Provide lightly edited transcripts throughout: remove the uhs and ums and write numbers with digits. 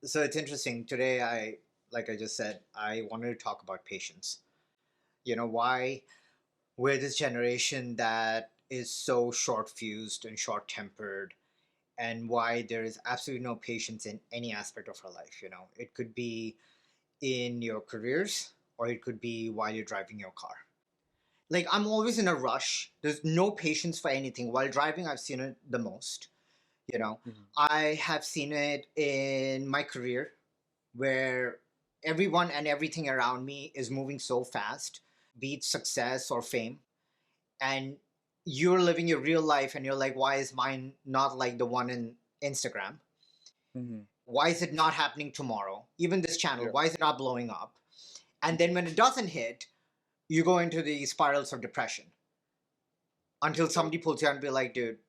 So it's interesting. Today, like I just said, I wanted to talk about patience. Why we're this generation that is so short fused and short tempered, and why there is absolutely no patience in any aspect of our life. It could be in your careers, or it could be while you're driving your car. Like, I'm always in a rush. There's no patience for anything. While driving, I've seen it the most. You know, Mhm. I have seen it in my career where everyone and everything around me is moving so fast, be it success or fame. And you're living your real life and you're like, why is mine not like the one in Instagram? Mhm. Why is it not happening tomorrow? Even this channel, Yeah. why is it not blowing up? And then Mhm. when it doesn't hit, you go into the spirals of depression until Right. somebody pulls you out and be like, dude,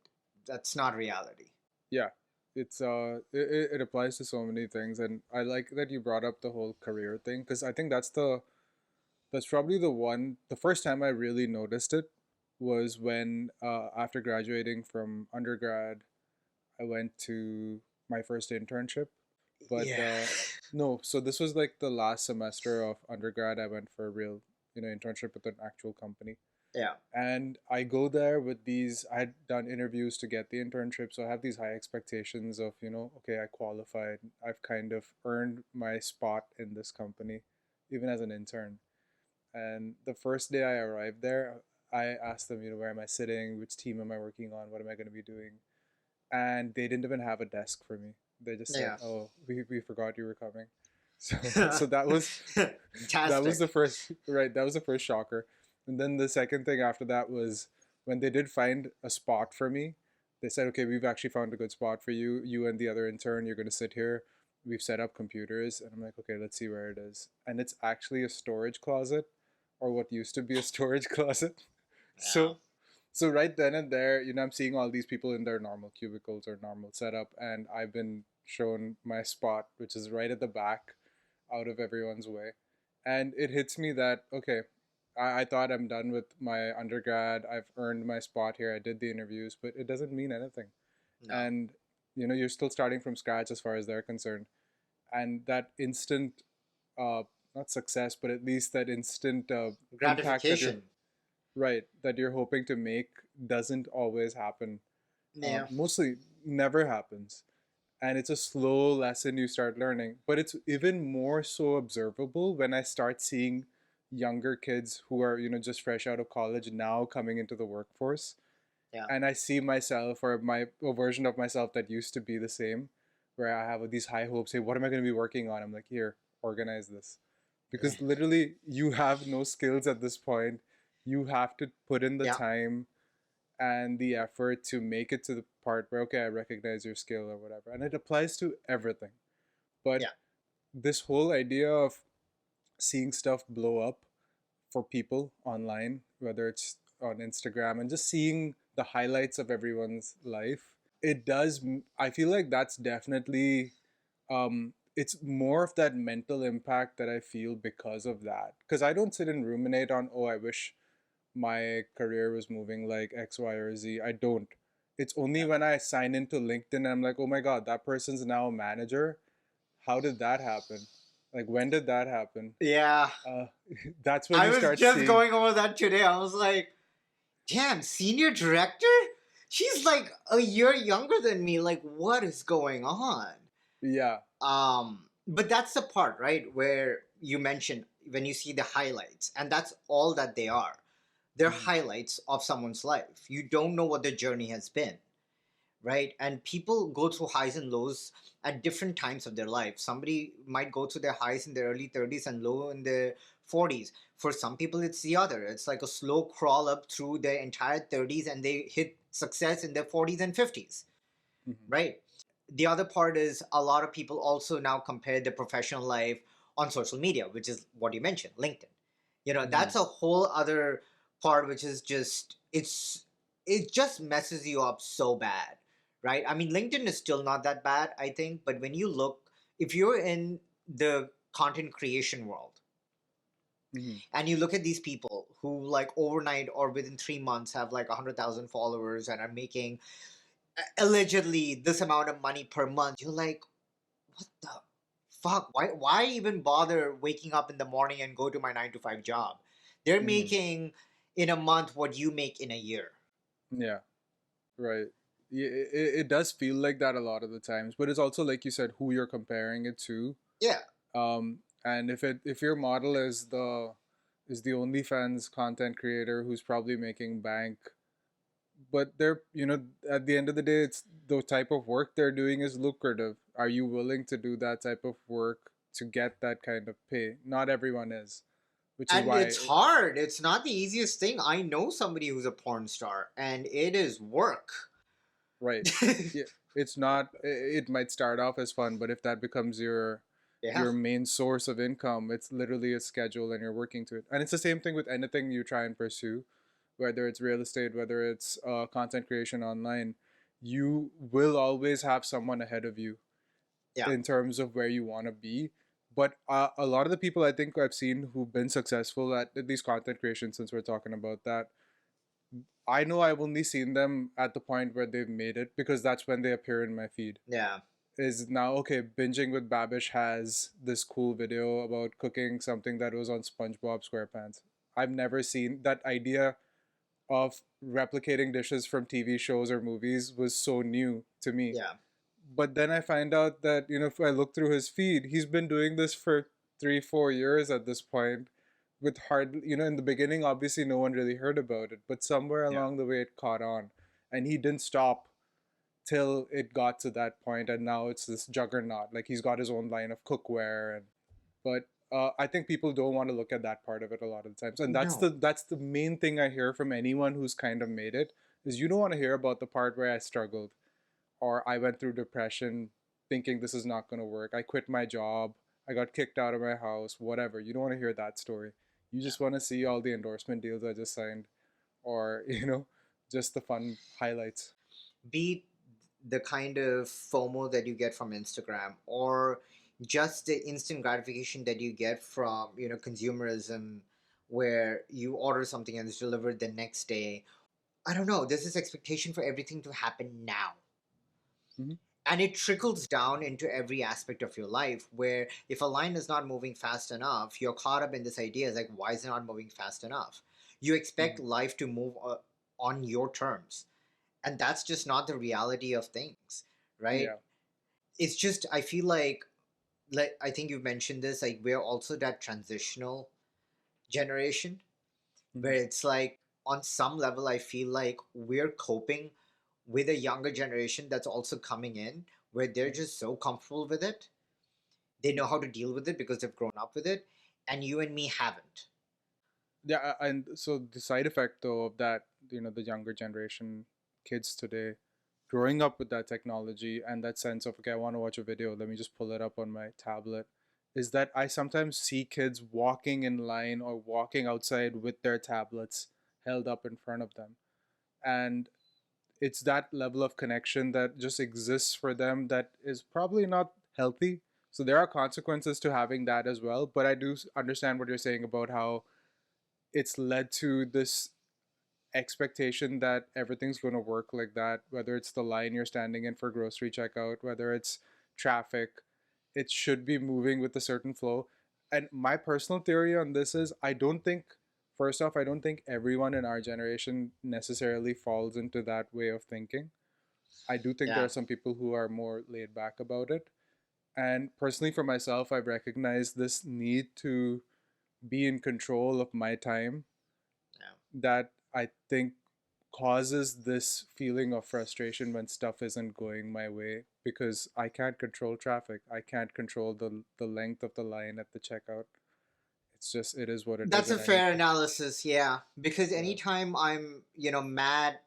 that's not reality. Yeah. It applies to so many things, and I like that you brought up the whole career thing because I think that's probably the first time I really noticed it was when after graduating from undergrad I went to my first internship. But Yeah. no, so this was like the last semester of undergrad. I went for a real internship with an actual company. Yeah. And I go there with these, I had done interviews to get the internship, so I have these high expectations of, okay, I qualified, I've kind of earned my spot in this company, even as an intern. And the first day I arrived there, I asked them, where am I sitting, which team am I working on, what am I going to be doing? And they didn't even have a desk for me. They just said, Yeah. "Oh, we forgot you were coming." So that was that was Fantastic. the first, right. That was the first shocker. And then the second thing after that was when they did find a spot for me. They said, "Okay, we've actually found a good spot for you. You and the other intern, you're going to sit here. We've set up computers." And I'm like, "Okay, let's see where it is." And it's actually a storage closet, or what used to be a storage closet. Yeah. So right then and there, I'm seeing all these people in their normal cubicles or normal setup, and I've been shown my spot, which is right at the back, out of everyone's way. And it hits me that, okay, I thought I'm done with my undergrad. I've earned my spot here. I did the interviews, but it doesn't mean anything. No. And, you're still starting from scratch as far as they're concerned. And that instant, uh, not success, but at least that instant impact that you're Gratification. right, that you're hoping to make doesn't always happen. Yeah. Mostly never happens. And it's a slow lesson you start learning. But it's even more so observable when I start seeing younger kids who are, just fresh out of college now coming into the workforce. Yeah. And I see myself or a version of myself that used to be the same, where I have these high hopes. Hey, what am I going to be working on? I'm like, here, organize this. Because literally, you have no skills at this point. You have to put in the Yeah. time and the effort to make it to the part where, okay, I recognize your skill or whatever. And it applies to everything. But Yeah. this whole idea of seeing stuff blow up for people online, whether it's on Instagram and just seeing the highlights of everyone's life, it does. I feel like that's definitely, it's more of that mental impact that I feel because of that. Because I don't sit and ruminate on, oh, I wish my career was moving like X, Y, or Z. I don't. It's only Yeah. when I sign into LinkedIn and I'm like, oh my God, that person's now a manager. How did that happen? Like, when did that happen? Yeah. Uh, that's when I you was start just seeing, going over that today. I was like, damn, senior director? She's like a year younger than me. Like, what is going on? yeah. But that's the part, right, where you mentioned when you see the highlights, and that's all that they are. They're Mhm. highlights of someone's life. You don't know what their journey has been, right? And people go through highs and lows at different times of their life. Somebody might go through their highs in their early 30s and low in their 40s. For some people, it's the other. It's like a slow crawl up through their entire 30s and they hit success in their 40s and 50s, Mhm. right? The other part is a lot of people also now compare their professional life on social media, which is what you mentioned, LinkedIn. Mhm. That's a whole other part, which is just it just messes you up so bad, right? I mean, LinkedIn is still not that bad, I think, but when you look, if you're in the content creation world Mhm. and you look at these people who like overnight or within 3 months have like 100,000 followers and are making allegedly this amount of money per month, you're like, what the? fuck, why even bother waking up in the morning and go to my 9 to 5 job? They're Mm, making in a month what you make in a year. yeah, right. Yeah, it does feel like that a lot of the times, but it's also like you said, who you're comparing it to. Yeah. And if your model is the OnlyFans content creator who's probably making bank, but they're at the end of the day, it's the type of work they're doing is lucrative. Are you willing to do that type of work to get that kind of pay? Not everyone is, which is And why it's hard. It's not the easiest thing. I know somebody who's a porn star, and it is work. right. Yeah, it's not. It might start off as fun, but if that becomes Yeah. your main source of income, it's literally a schedule, and you're working to it. And it's the same thing with anything you try and pursue, whether it's real estate, whether it's content creation online. You will always have someone ahead of you Yeah. in terms of where you want to be. But a lot of the people I think I've seen who've been successful at least content creation, since we're talking about that, I know I've only seen them at the point where they've made it because that's when they appear in my feed. Yeah. Is now okay. Binging with Babish has this cool video about cooking something that was on SpongeBob SquarePants. I've never seen that idea of replicating dishes from TV shows or movies was so new to me. Yeah. But then I find out that if I look through his feed, he's been doing this for 3 4 years at this point, with hard in the beginning obviously no one really heard about it, but somewhere Yeah. along the way it caught on, and he didn't stop till it got to that point, and now it's this juggernaut. Like he's got his own line of cookware, and but I think people don't want to look at that part of it a lot of the times, and No. that's the main thing I hear from anyone who's kind of made it, is you don't want to hear about the part where I struggled, or I went through depression thinking this is not going to work. I quit my job. I got kicked out of my house, whatever. You don't want to hear that story. You Yeah. just want to see all the endorsement deals I just signed, or, just the fun highlights. Be the kind of FOMO that you get from Instagram, or just the instant gratification that you get from, consumerism, where you order something and it's delivered the next day. I don't know. There's this expectation for everything to happen now. Hmm. And it trickles down into every aspect of your life, where if a line is not moving fast enough, you're caught up in this idea, it's like, why is it not moving fast enough? You expect Hmm. life to move on your terms, and that's just not the reality of things, right? Yeah. It's just, I feel like I think you mentioned this, like we're also that transitional generation, where Hmm. it's like on some level I feel like we're coping with a younger generation that's also coming in, where they're just so comfortable with it, they know how to deal with it because they've grown up with it, and you and me haven't. Yeah, and so the side effect though of that, the younger generation kids today growing up with that technology and that sense of, okay, I want to watch a video, let me just pull it up on my tablet, is that I sometimes see kids walking in line or walking outside with their tablets held up in front of them. And it's that level of connection that just exists for them that is probably not healthy. So there are consequences to having that as well, but I do understand what you're saying about how it's led to this expectation that everything's going to work like that, whether it's the line you're standing in for grocery checkout, whether it's traffic, it should be moving with a certain flow. And my personal theory on this is, I don't think, first off, I don't think everyone in our generation necessarily falls into that way of thinking. I do think there Yeah. are some people who are more laid back about it. And personally, for myself, I've recognized this need to be in control of my time Yeah. that I think causes this feeling of frustration when stuff isn't going my way, because I can't control traffic. I can't control the length of the line at the checkout. It's just, it is what it is, That's a and I need fair to. analysis, yeah, because Yeah. anytime I'm, mad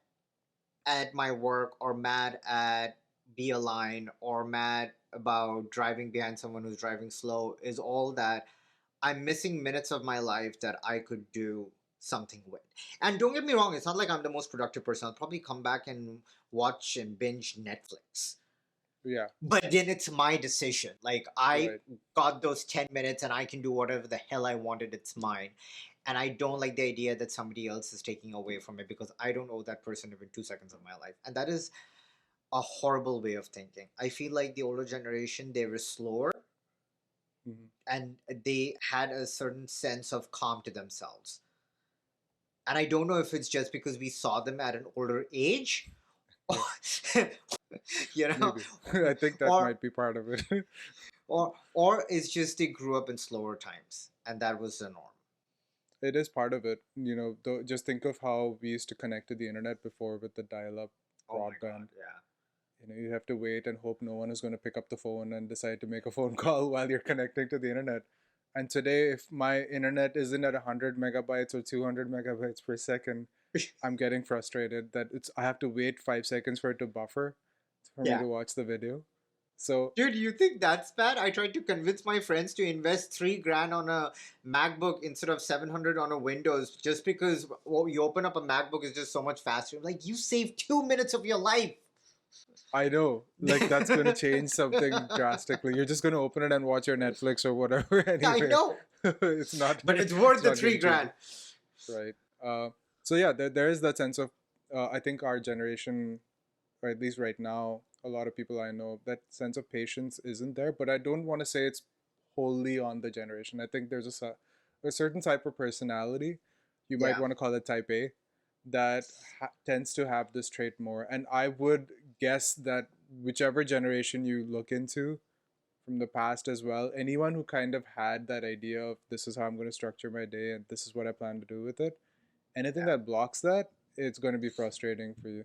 at my work, or mad at Be a Line, or mad about driving behind someone who's driving slow, is all that I'm missing minutes of my life that I could do something with. And don't get me wrong, it's not like I'm the most productive person. I'll probably come back and watch and binge Netflix. Yeah. But then it's my decision. Like, I Right. got those 10 minutes and I can do whatever the hell I wanted. It's mine. And I don't like the idea that somebody else is taking away from it, because I don't owe that person even 2 seconds of my life. And that is a horrible way of thinking. I feel like the older generation, they were slower, Mhm. and they had a certain sense of calm to themselves. And I don't know if it's just because we saw them at an older age, or, Yeah, you know, maybe. I think that or might be part of it. or it's just they grew up in slower times and that was the norm. It is part of it. Though, just think of how we used to connect to the internet before with the dial-up Oh my god, broadband. yeah. You have to wait and hope no one is going to pick up the phone and decide to make a phone call while you're connecting to the internet. And today, if my internet isn't at 100 megabytes or 200 megabytes per second, I'm getting frustrated that I have to wait 5 seconds for it to buffer for me Yeah. to watch the video. So Dude, you think that's bad? I tried to convince my friends to invest 3 grand on a MacBook instead of 700 on a Windows just because you open up a MacBook is just so much faster. I'm like, you saved 2 minutes of your life. I know, like, that's going to change something drastically. You're just going to open it and watch your Netflix or whatever I anyway. know, it's not but it's it's worth the not three game changing, grand. right? So yeah, there is that sense of I think our generation, or at least right now, a lot of people I know, that sense of patience isn't there. But I don't want to say it's wholly on the generation. I think there's a certain type of personality, you might Yeah, want to call it type A, that tends to have this trait more. And I would guess that whichever generation you look into from the past as well, anyone who kind of had that idea of this is how I'm going to structure my day and this is what I plan to do with it, anything yeah. that blocks that, it's going to be frustrating for you.